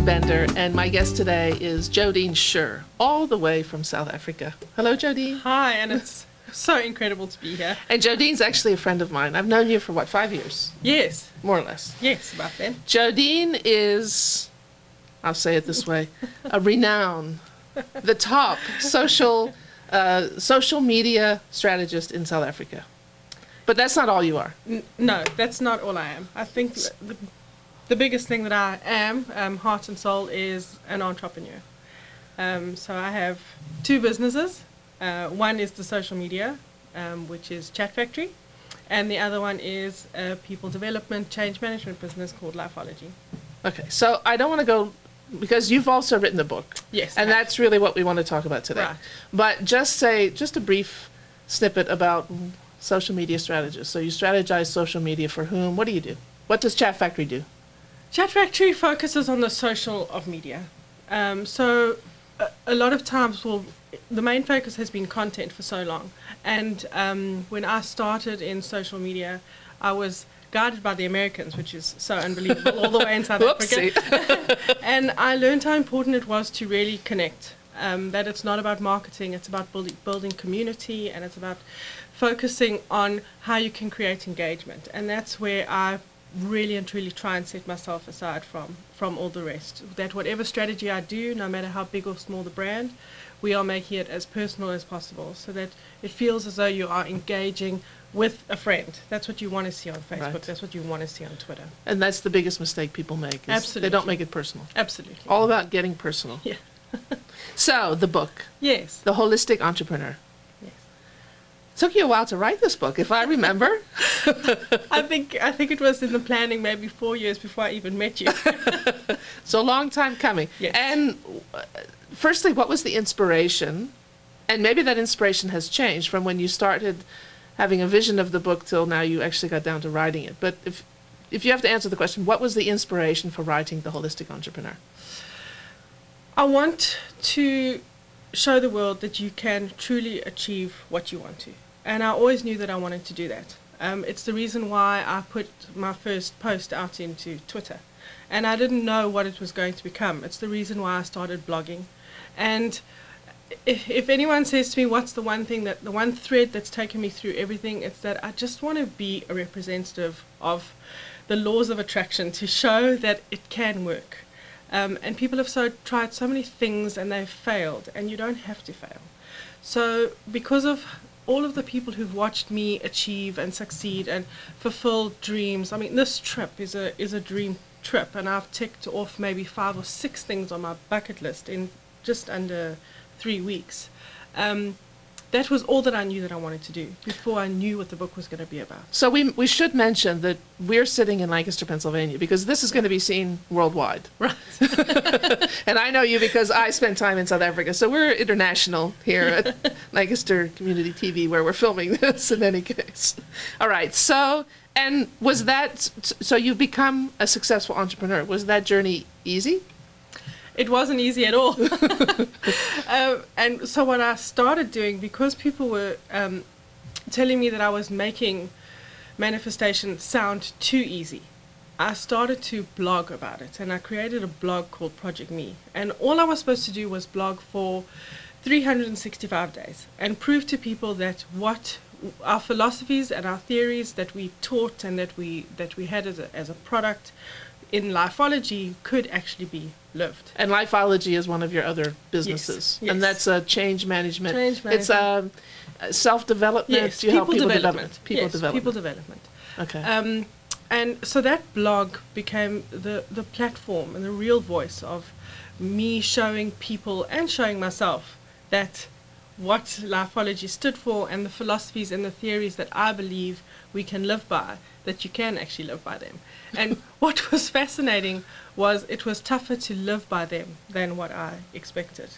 Caroline Bender, and my guest today is Jodene Shaer, all the way from South Africa. Hello, Jodene. Hi, and it's so incredible to be here. And Jodene's actually a friend of mine. I've known you for, what, 5 years? Yes. More or less. Yes, about then. Jodene is, I'll say it this way, a renowned, the top social media strategist in South Africa. But that's not all you are. No, that's not all I am. I think the biggest thing that I am, heart and soul, is an entrepreneur. So I have two businesses. One is the social media, which is Chat Factory, and the other one is a people development, change management business called Lifeology. Okay, so I don't want to go, because you've also written a book. Yes. And that's really what we want to talk about today. Right. But just a brief snippet about social media strategists. So you strategize social media for whom? What do you do? What does Chat Factory do? Chat Factory focuses on the social of media. So a lot of times, the main focus has been content for so long. And when I started in social media, I was guided by the Americans, which is so unbelievable, all the way in South Africa. And I learned how important it was to really connect. That it's not about marketing, it's about building community, and it's about focusing on how you can create engagement. And that's where I really and truly try and set myself aside from all the rest. That whatever strategy I do, no matter how big or small the brand, we are making it as personal as possible, so that it feels as though you are engaging with a friend. That's what you want to see on Facebook. Right. That's what you want to see on Twitter. And that's the biggest mistake people make. Absolutely. They don't make it personal. Absolutely. All about getting personal. Yeah. So, the book. Yes. The Holistic Entrepreneur. Yes. Took you a while to write this book, if I remember. I think it was in the planning maybe 4 years before I even met you. So a long time coming. Yes. And firstly, what was the inspiration? And maybe that inspiration has changed from when you started having a vision of the book till now you actually got down to writing it. But if you have to answer the question, what was the inspiration for writing The Holistic Entrepreneur? I want to show the world that you can truly achieve what you want to. And I always knew that I wanted to do that. It's the reason why I put my first post out into Twitter. And I didn't know what it was going to become. It's the reason why I started blogging. And if anyone says to me, what's the one thread that's taken me through everything, it's that I just want to be a representative of the laws of attraction, to show that it can work. And people have tried so many things and they've failed, and you don't have to fail. So because of all of the people who've watched me achieve and succeed and fulfill dreams, I mean, this trip is a dream trip, and I've ticked off maybe 5 or 6 things on my bucket list in just under 3 weeks. That was all that I knew that I wanted to do before I knew what the book was going to be about. So we should mention that we're sitting in Lancaster, Pennsylvania, because this is going to be seen worldwide. Right. And I know you because I spent time in South Africa. So we're international here at Lancaster Community TV, where we're filming this in any case. All right. So you've become a successful entrepreneur. Was that journey easy? It wasn't easy at all. And so what I started doing, because people were telling me that I was making manifestation sound too easy, I started to blog about it. And I created a blog called Project Me. And all I was supposed to do was blog for 365 days and prove to people that what our philosophies and our theories that we taught and that we had as a product in Lifeology could actually be lived. And Lifeology is one of your other businesses. Yes. And that's change management. It's self-development. Yes, You help people development. People development. Okay. And so that blog became the platform and the real voice of me showing people and showing myself that what Lifeology stood for, and the philosophies and the theories that I believe we can live by, that you can actually live by them. And what was fascinating was it was tougher to live by them than what I expected.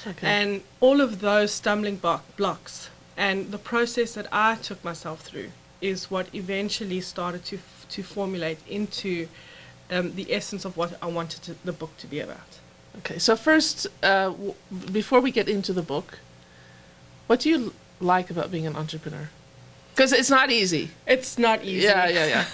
Okay. And all of those stumbling blocks and the process that I took myself through is what eventually started to formulate into the essence of what I wanted the book to be about. Okay, so first, before we get into the book, what do you like about being an entrepreneur? Because it's not easy. It's not easy. Yeah.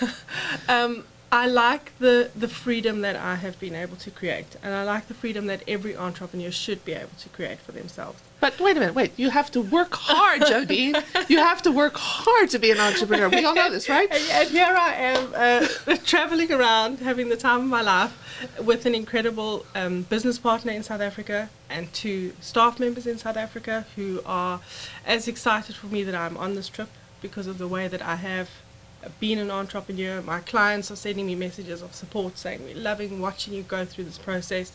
I like the freedom that I have been able to create, and I like the freedom that every entrepreneur should be able to create for themselves. But wait a minute, wait. You have to work hard, Jodene. You have to work hard to be an entrepreneur. We all know this, right? And here I am, traveling around, having the time of my life, with an incredible business partner in South Africa and 2 staff members in South Africa who are as excited for me that I'm on this trip because of the way that I have been an entrepreneur. My clients are sending me messages of support saying, we're loving watching you go through this process,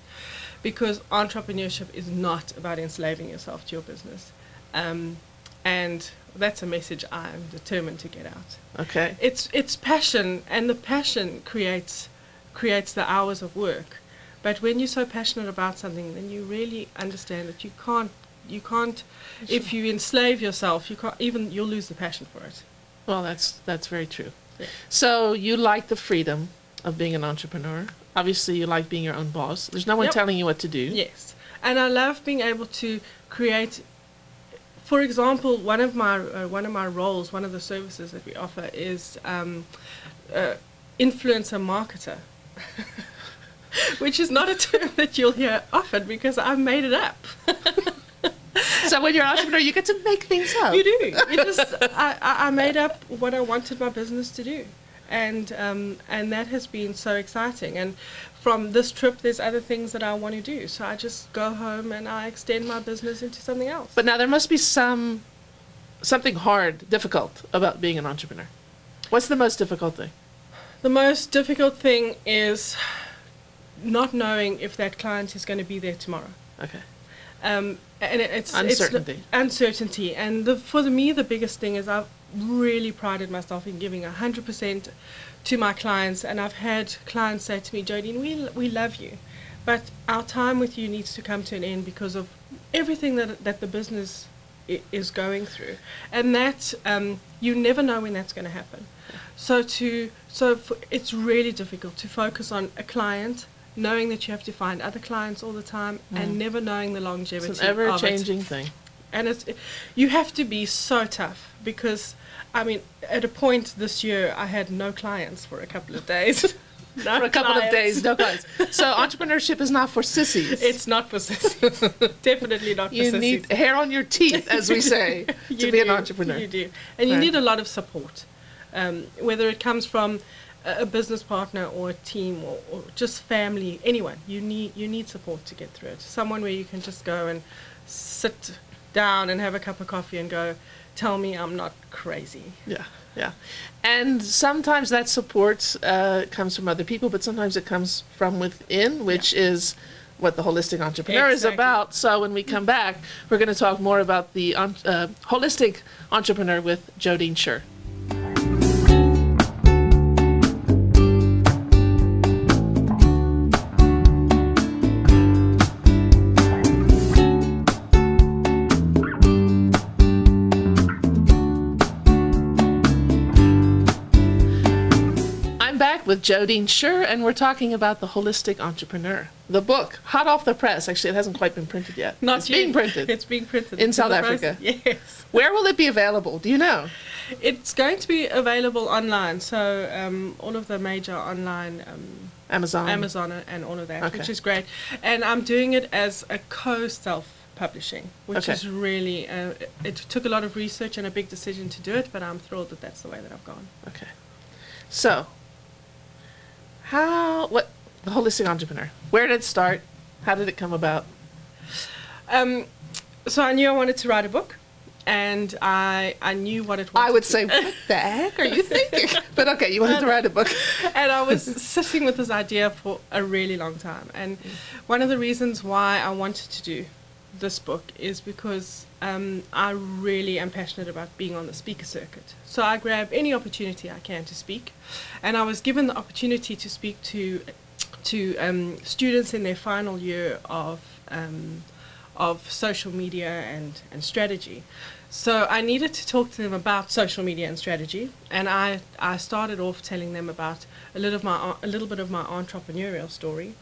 because entrepreneurship is not about enslaving yourself to your business. And that's a message I'm determined to get out. Okay. It's passion, and the passion creates the hours of work. But when you're so passionate about something, then you really understand that you can't, if you enslave yourself, you'll lose the passion for it. Well, that's very true. Yeah. So you like the freedom of being an entrepreneur. Obviously, you like being your own boss. There's no one Yep. telling you what to do. Yes, and I love being able to create. For example, one of my roles, one of the services that we offer is influencer marketer, which is not a term that you'll hear often because I've made it up. So when you're an entrepreneur, you get to make things up. You do. I made up what I wanted my business to do, and that has been so exciting. And from this trip, there's other things that I want to do. So I just go home and I extend my business into something else. But now there must be something hard, difficult about being an entrepreneur. What's the most difficult thing? The most difficult thing is not knowing if that client is going to be there tomorrow. Okay. And it's Uncertainty. Uncertainty. And for me, the biggest thing is I've really prided myself in giving 100% to my clients. And I've had clients say to me, Jodene, we love you, but our time with you needs to come to an end because of everything that the business is going through. And that you never know when that's going to happen. So it's really difficult to focus on a client, knowing that you have to find other clients all the time, and never knowing the longevity. It's an ever-changing thing. And you have to be so tough because, I mean, at a point this year, I had no clients for a couple of days. For a couple of days, no clients. So entrepreneurship is not for sissies. It's not for sissies. Definitely not for sissies. You need hair on your teeth, as we say, to be an entrepreneur. You do. And you need a lot of support, whether it comes from a business partner or a team or just family, anyone. You need support to get through it. Someone where you can just go and sit down and have a cup of coffee and go, tell me I'm not crazy. Yeah, yeah. And sometimes that support comes from other people, but sometimes it comes from within, which is what the Holistic Entrepreneur is about. So when we come back, we're going to talk more about the Holistic Entrepreneur with Jodene Shaer. With Jodene Shaer, and we're talking about the Holistic Entrepreneur. The book, hot off the press. Actually, it hasn't quite been printed yet. It's being printed. It's being printed in South Africa. Yes. Where will it be available? Do you know? It's going to be available online. So all of the major online Amazon and all of that, okay. Which is great. And I'm doing it as a co-self-publishing, which is really. It took a lot of research and a big decision to do it, but I'm thrilled that that's the way that I've gone. Okay. So. The Holistic Entrepreneur, where did it start? How did it come about? So I knew I wanted to write a book, and I knew what it was. I would say, what the heck are you thinking? But okay, you wanted to write a book. And I was sitting with this idea for a really long time. And one of the reasons why I wanted to do this book is because I really am passionate about being on the speaker circuit. So I grab any opportunity I can to speak, and I was given the opportunity to speak to students in their final year of social media and strategy. So I needed to talk to them about social media and strategy, and I started off telling them about a little bit of my entrepreneurial story,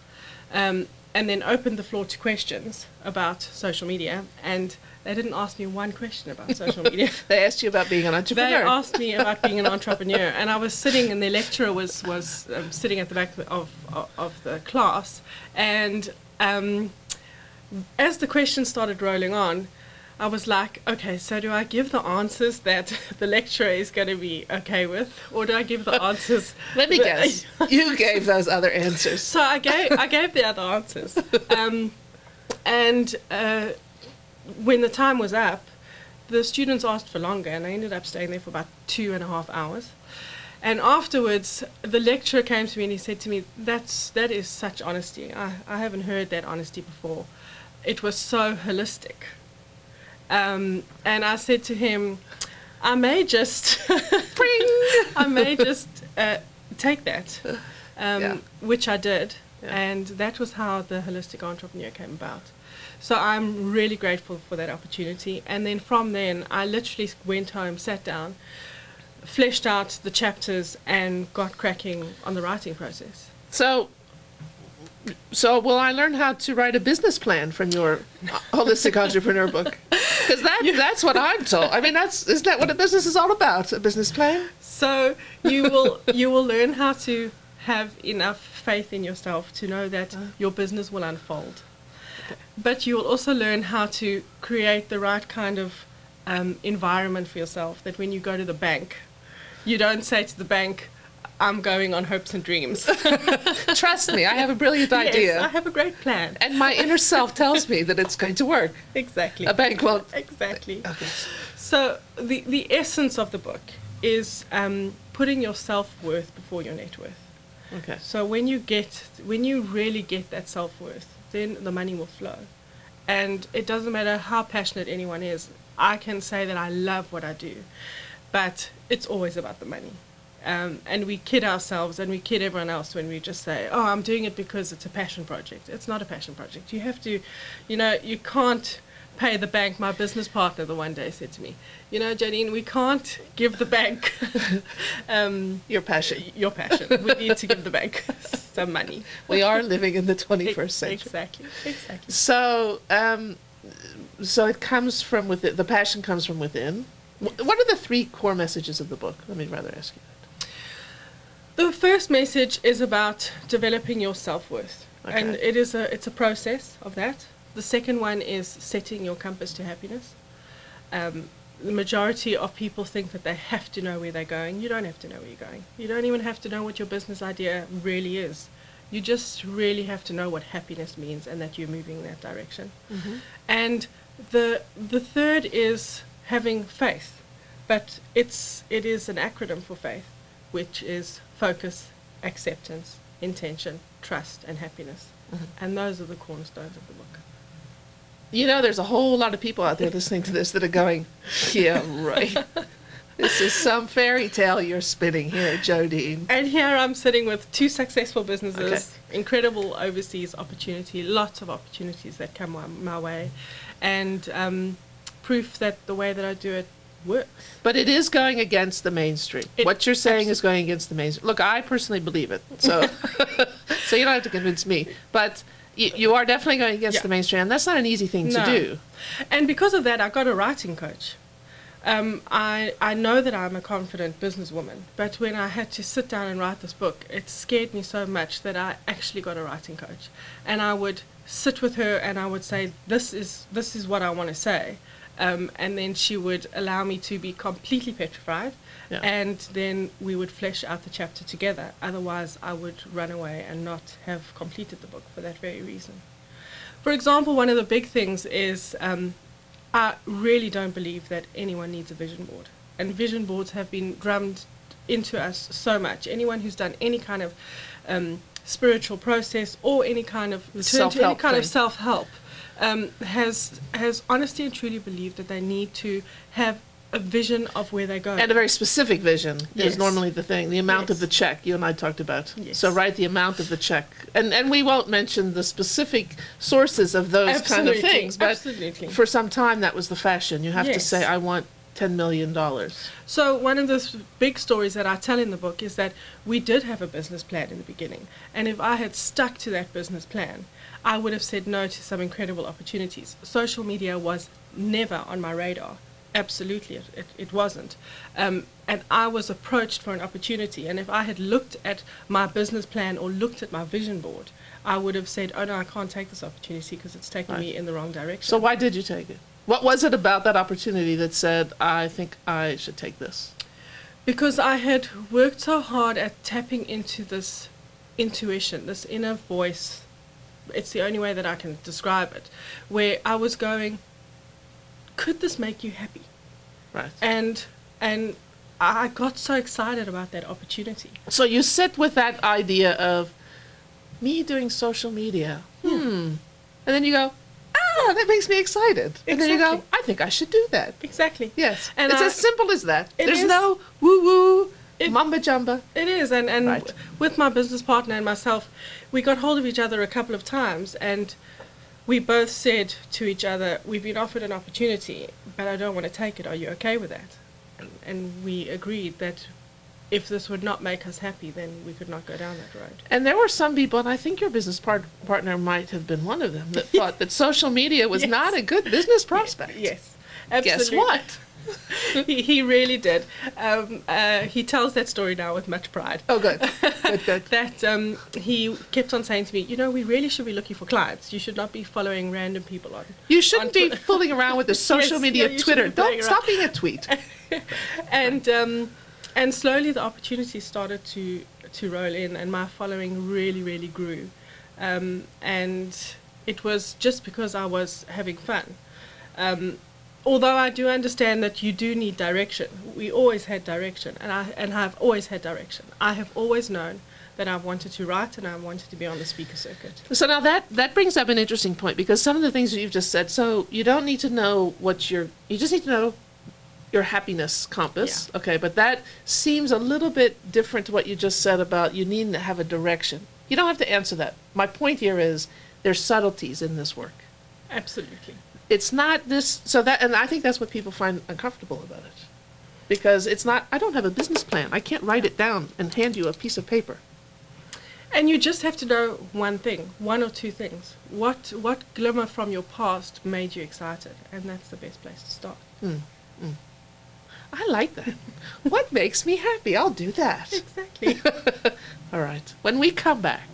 and then opened the floor to questions about social media. And they didn't ask me one question about social media. They asked you about being an entrepreneur. They asked me about being an entrepreneur, and I was sitting, and the lecturer was sitting at the back of the class, and as the questions started rolling on, I was like, okay, so do I give the answers that the lecturer is going to be okay with, or do I give the answers? Let me guess. You gave those other answers. So I gave the other answers, and when the time was up, the students asked for longer, and I ended up staying there for about 2.5 hours. And afterwards, the lecturer came to me and he said to me, that is such honesty. I haven't heard that honesty before. It was so holistic. And I said to him, I may just take that, which I did. Yeah. And that was how the Holistic Entrepreneur came about. So I'm really grateful for that opportunity. And then from then, I literally went home, sat down, fleshed out the chapters, and got cracking on the writing process. So will I learn how to write a business plan from your Holistic Entrepreneur book? Because that's what I'm told. I mean, isn't that what a business is all about? A business plan? So you will learn how to have enough faith in yourself to know that your business will unfold. Okay. But you will also learn how to create the right kind of environment for yourself, that when you go to the bank, you don't say to the bank, I'm going on hopes and dreams. Trust me, I have a brilliant idea. Yes, I have a great plan. And my inner self tells me that it's going to work. Exactly. A bank won't. Exactly. Okay. So the essence of the book is putting your self-worth before your net worth. Okay. So when you really get that self-worth, then the money will flow. And it doesn't matter how passionate anyone is. I can say that I love what I do, but it's always about the money. And we kid ourselves and we kid everyone else when we just say, oh, I'm doing it because it's a passion project. It's not a passion project. You have to, you can't pay the bank. My business partner the one day said to me, Jodene, we can't give the bank your passion. Your passion. We need to give the bank some money. We are living in the 21st century. Exactly. So, so it comes from within. The passion comes from within. What are the 3 core messages of the book? Let me rather ask you that. The first message is about developing your self-worth. Okay. And it's a process of that. The second one is setting your compass to happiness. The majority of people think that they have to know where they're going. You don't have to know where you're going. You don't even have to know what your business idea really is. You just really have to know what happiness means and that you're moving in that direction. Mm-hmm. And the third is having faith, but it is an acronym for faith, which is focus, acceptance, intention, trust, and happiness. Mm-hmm. And those are the cornerstones of the book. There's a whole lot of people out there listening to this that are going, yeah, right. This is some fairy tale you're spinning here, Jodene. And here I'm sitting with 2 successful businesses, incredible overseas opportunity, lots of opportunities that come my way, and proof that the way that I do it works. But it is going against the mainstream. What you're saying is going against the mainstream. Look, I personally believe it, so so you don't have to convince me. But you are definitely going against the mainstream, and that's not an easy thing to do. And because of that, I got a writing coach. I know that I'm a confident businesswoman, but when I had to sit down and write this book, it scared me so much that I actually got a writing coach. And I would sit with her and I would say, this is what I want to say. And then she would allow me to be completely petrified, and then we would flesh out the chapter together. Otherwise, I would run away and not have completed the book for that very reason. For example, one of the big things is I really don't believe that anyone needs a vision board. And vision boards have been drummed into us so much. Anyone who's done any kind of spiritual process or any kind of self-help has honestly and truly believed that they need to have a vision of where they're going. And a very specific vision Yes. is normally the thing. The amount of Yes. the check you and I talked about. Yes. So write the amount of the check. And we won't mention the specific sources of those kind of Absolutely. things. But Absolutely. for some time that was the fashion. You have to Yes. say, I want $10 million. So one of the big stories that I tell in the book is that we did have a business plan in the beginning. And if I had stuck to that business plan, I would have said no to some incredible opportunities. Social media was never on my radar. Absolutely, it wasn't. And I was approached for an opportunity. And if I had looked at my business plan or looked at my vision board, I would have said, oh no, I can't take this opportunity because it's taking Right. me in the wrong direction. So why did you take it? What was it about that opportunity that said, I think I should take this? Because I had worked so hard at tapping into this intuition, this inner voice. It's the only way that I can describe it, where I was going, could this make you happy? Right. And I got so excited about that opportunity. So you sit with that idea of me doing social media. And then you go, that makes me excited. And then you go, Exactly. I think I should do that. Exactly. Yes. And it's I- as simple as that. It There's is. no woo-woo, It- mamba jamba. It is, and Right. with my business partner and myself, we got hold of each other a couple of times, and we both said to each other, we've been offered an opportunity, but I don't want to take it. Are you okay with that? And we agreed that if this would not make us happy, then we could not go down that road. And there were some people, and I think your business partner might have been one of them, that thought that social media was Yes. not a good business prospect. Yes, Guess absolutely. what? he really did. He tells that story now with much pride. Oh, good. Good, good. That he kept on saying to me, we really should be looking for clients. You should not be following random people on. You shouldn't on be Twitter." fooling around with the social Yes, media yeah, you Twitter. shouldn't be playing Don't stop being a tweet. And slowly the opportunities started to roll in, and my following really, really grew. And it was just because I was having fun. Although I do understand that you do need direction. We always had direction, and I've always had direction. I have always known that I wanted to write and I wanted to be on the speaker circuit. So now that brings up an interesting point, because some of the things that you've just said, so you don't need to know you just need to know your happiness compass. Yeah. Okay, but that seems a little bit different to what you just said about you need to have a direction. You don't have to answer that. My point here is there's subtleties in this work. Absolutely. It's not this, and I think that's what people find uncomfortable about it. Because it's not, I don't have a business plan. I can't write it down and hand you a piece of paper. And you just have to know one thing, one or two things. What glimmer from your past made you excited? And that's the best place to start. I like that. What makes me happy? I'll do that. Exactly. All right. When we come back,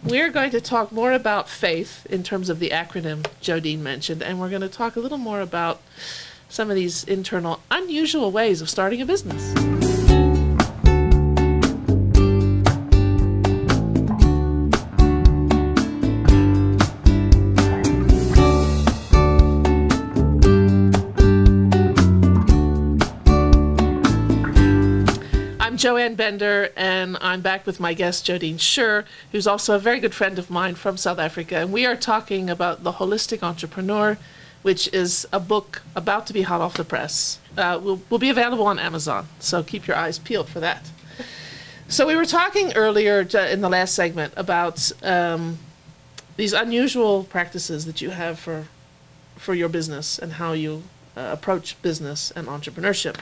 we're going to talk more about faith in terms of the acronym Jodene mentioned, and we're going to talk a little more about some of these internal, unusual ways of starting a business. I'm Joanne Bender, and I'm back with my guest, Jodene Shaer, who's also a very good friend of mine from South Africa. And we are talking about The Holistic Entrepreneur, which is a book about to be hot off the press. Will be available on Amazon, so keep your eyes peeled for that. So we were talking earlier in the last segment about these unusual practices that you have for your business and how you approach business and entrepreneurship.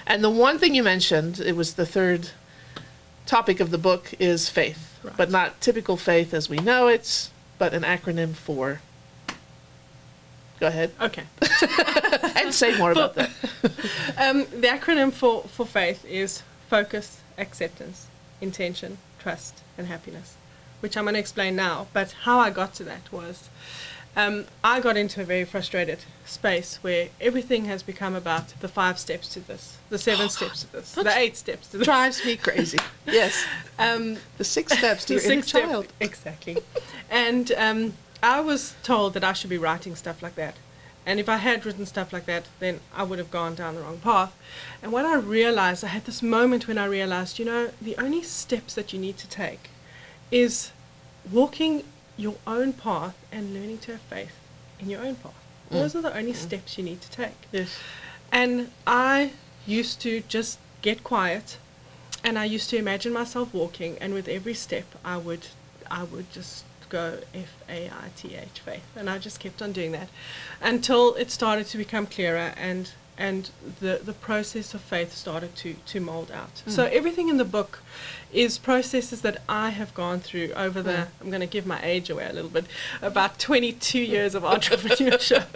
And the one thing you mentioned, it was the third topic of the book, is faith. Right. But not typical faith as we know it, but an acronym for... Go ahead. Okay. And say more about that. The acronym for faith is focus, acceptance, intention, trust, and happiness, which I'm going to explain now. But how I got to that was I got into a very frustrated space where everything has become about the 5 steps to this, the 7 steps to this, the 8 steps to this. Drives me crazy. Yes. Um, The 6 steps to the your inner 6 step- child. Exactly. And I was told that I should be writing stuff like that. And if I had written stuff like that, then I would have gone down the wrong path. And what I realized, I had this moment when I realized, the only steps that you need to take is walking your own path and learning to have faith in your own path. Those are the only steps you need to take. Yes. And I used to just get quiet, and I used to imagine myself walking, and with every step I would just go Faith, faith, and I just kept on doing that until it started to become clearer, and the process of faith started to mold out. So everything in the book is processes that I have gone through over the, I'm going to give my age away a little bit, about 22 years of entrepreneurship.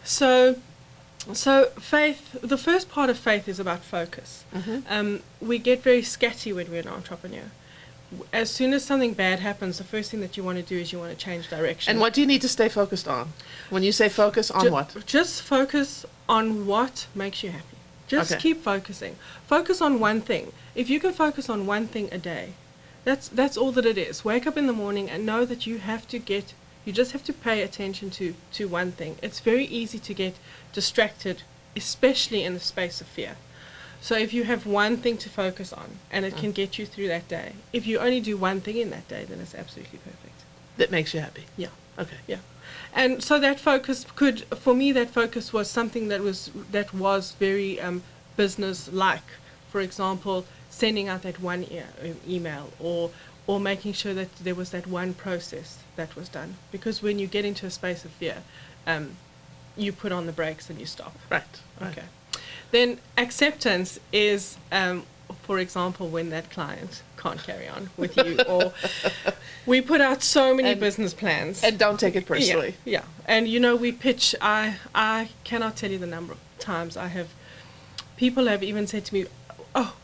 So faith, the first part of faith is about focus. We get very scatty when we're an entrepreneur. As soon as something bad happens, the first thing that you want to do is you want to change direction. And what do you need to stay focused on? When you say focus on what? Just focus on what makes you happy. Just keep focusing. Focus on one thing. If you can focus on one thing a day, that's all that it is. Wake up in the morning and know that you just have to pay attention to one thing. It's very easy to get distracted, especially in the space of fear. So if you have one thing to focus on and it can get you through that day, if you only do one thing in that day, then it's absolutely perfect. That makes you happy? Yeah. Okay. Yeah. And so that focus for me, that focus was something that was very business-like. For example, sending out that one email or making sure that there was that one process that was done. Because when you get into a space of fear, you put on the brakes and you stop. Right. Okay. Then acceptance is, for example, when that client can't carry on with you, or we put out so many business plans. And don't take it personally. Yeah. And we pitch. I cannot tell you the number of times people have even said to me, "Oh,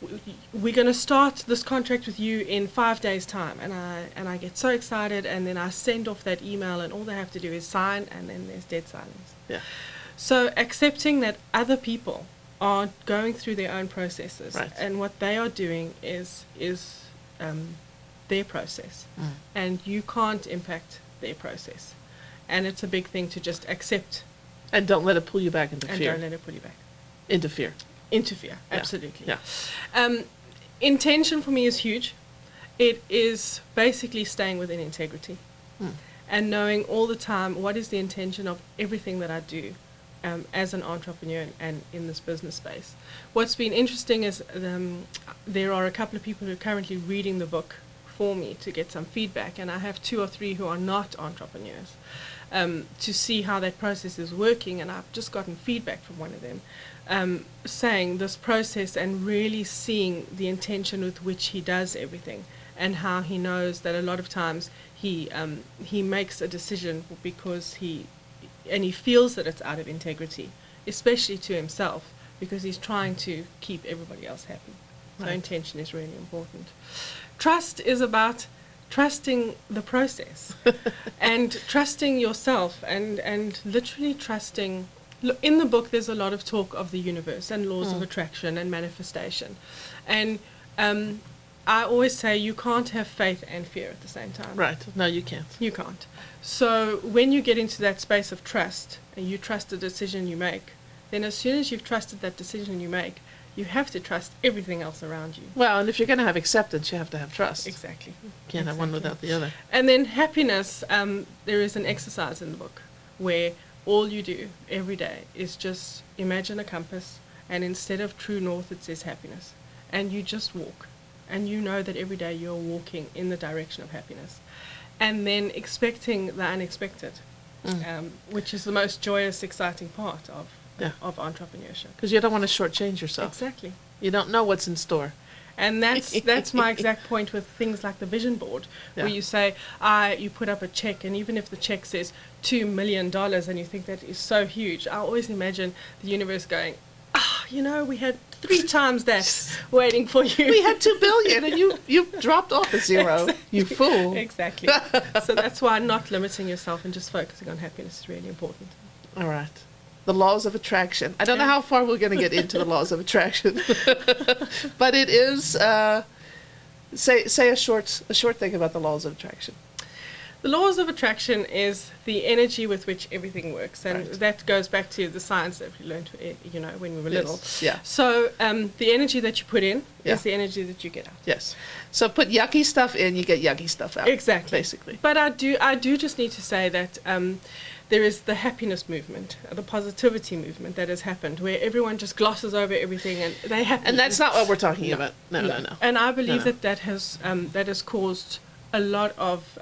we're going to start this contract with you in 5 days' time," and I get so excited, and then I send off that email, and all they have to do is sign, and then there's dead silence. Yeah. So accepting that other people are going through their own processes, and what they are doing is their process, and you can't impact their process, and it's a big thing to just accept. And don't let it pull you back into fear. And don't let it pull you back. Into fear. Into fear, absolutely. Yeah. Intention for me is huge. It is basically staying within integrity and knowing all the time what is the intention of everything that I do. As an entrepreneur and in this business space. What's been interesting is there are a couple of people who are currently reading the book for me to get some feedback, and I have 2 or 3 who are not entrepreneurs to see how that process is working, and I've just gotten feedback from one of them saying this process and really seeing the intention with which he does everything, and how he knows that a lot of times he makes a decision because he feels that it's out of integrity, especially to himself, because he's trying to keep everybody else happy. So intention is really important. Trust is about trusting the process and trusting yourself and literally trusting. In the book, there's a lot of talk of the universe and laws of attraction and manifestation. And I always say you can't have faith and fear at the same time. Right. No, you can't. You can't. So when you get into that space of trust and you trust the decision you make, then as soon as you've trusted that decision you make, you have to trust everything else around you. Well, and if you're going to have acceptance, you have to have trust. Exactly. You can't have one without the other. And then happiness, there is an exercise in the book where all you do every day is just imagine a compass, and instead of true north, it says happiness. And you just walk. And you know that every day you're walking in the direction of happiness. And then expecting the unexpected, which is the most joyous, exciting part of entrepreneurship. Because you don't want to shortchange yourself. Exactly. You don't know what's in store. And that's my exact point with things like the vision board, where you say, you put up a check, and even if the check says $2 million and you think that is so huge, I always imagine the universe going, we had 3 times that waiting for you. We had 2 billion and you dropped off a 0. Exactly. You fool. Exactly. So that's why not limiting yourself and just focusing on happiness is really important. All right. The laws of attraction. I don't know how far we're going to get into the laws of attraction, but it is. Say a short thing about the laws of attraction. The laws of attraction is the energy with which everything works, and that goes back to the science that we learned, when we were little. Yeah. So the energy that you put in is the energy that you get out. Yes. So put yucky stuff in, you get yucky stuff out. Exactly. Basically. But I do just need to say that there is the happiness movement, the positivity movement that has happened, where everyone just glosses over everything and they happy. And that's not what we're talking about. No. And I believe No. that has caused a lot of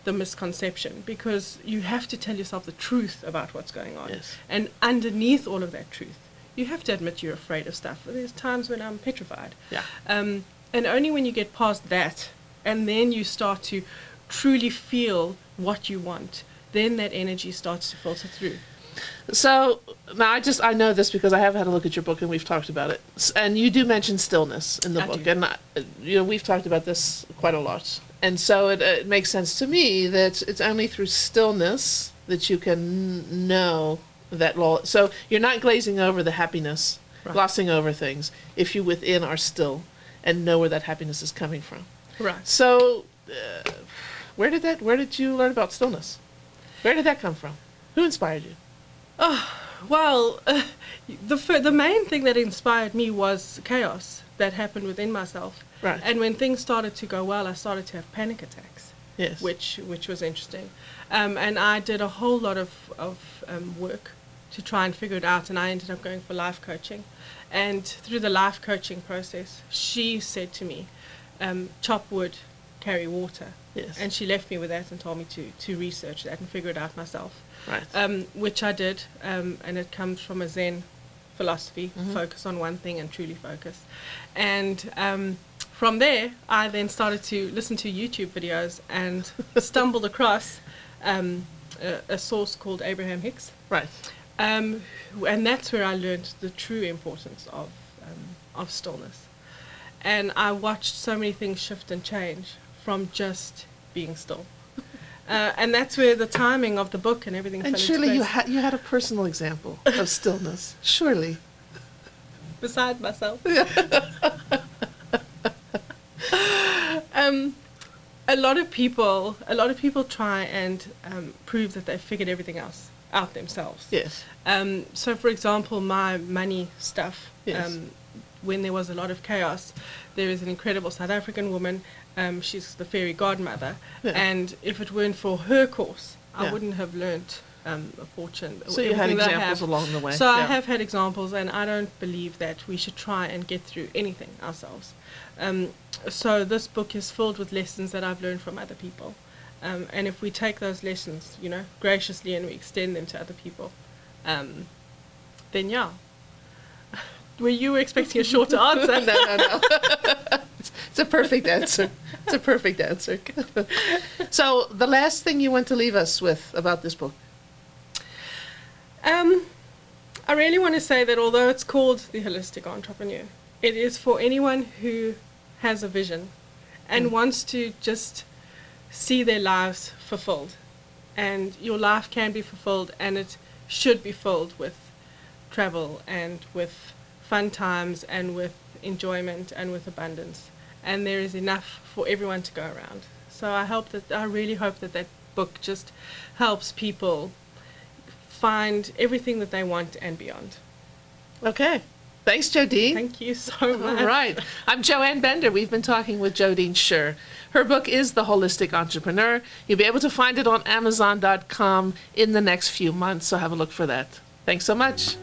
the misconception, because you have to tell yourself the truth about what's going on. Yes. And underneath all of that truth, you have to admit you're afraid of stuff. There's times when I'm petrified. Yeah. And only when you get past that, and then you start to truly feel what you want, then that energy starts to filter through. So now I know this because I have had a look at your book and we've talked about it. And you do mention stillness in the book, do. and we've talked about this quite a lot. And so it makes sense to me that it's only through stillness that you can know that law. So you're not glazing over the happiness, Right. glossing over things, if you within are still and know where that happiness is coming from. Right. So where did you learn about stillness? Where did that come from? Who inspired you? Well, the main thing that inspired me was chaos that happened within myself. Right. And when things started to go well, I started to have panic attacks. Yes. Which was interesting. And I did a whole lot of work to try and figure it out, and I ended up going for life coaching. And through the life coaching process, she said to me, chop wood, carry water. Yes. And she left me with that and told me to research that and figure it out myself. Right. Which I did, and it comes from a Zen philosophy, focus on one thing and truly focus. And from there, I then started to listen to YouTube videos and stumbled across a source called Abraham Hicks. Right. And that's where I learned the true importance of stillness. And I watched so many things shift and change from just being still. And that's where the timing of the book and everything And fell surely into place. you had a personal example of stillness. Surely. Beside myself. A lot of people try and prove that they've figured everything else out themselves. Yes. So, for example, my money stuff, Yes. when there was a lot of chaos, there is an incredible South African woman. She's the fairy godmother, Yeah. and if it weren't for her course, I Yeah. wouldn't have learnt a fortune. So you had everything that I examples have. along the way. So I Yeah. have had examples, and I don't believe that we should try and get through anything ourselves. So this book is filled with lessons that I've learned from other people. And if we take those lessons, graciously, and we extend them to other people, then yeah. Were you expecting a shorter answer? No. It's a perfect answer. It's a perfect answer. So the last thing you want to leave us with about this book? I really want to say that although it's called The Holistic Entrepreneur, it is for anyone who has a vision and wants to just see their lives fulfilled. And your life can be fulfilled, and it should be filled with travel and with fun times and with enjoyment and with abundance. And there is enough for everyone to go around. So I really hope that book just helps people find everything that they want and beyond. Okay. Thanks, Jodene. Thank you so much. All right. I'm Joanne Bender. We've been talking with Jodene Shaer. Her book is The Holistic Entrepreneur. You'll be able to find it on Amazon.com in the next few months, so have a look for that. Thanks so much.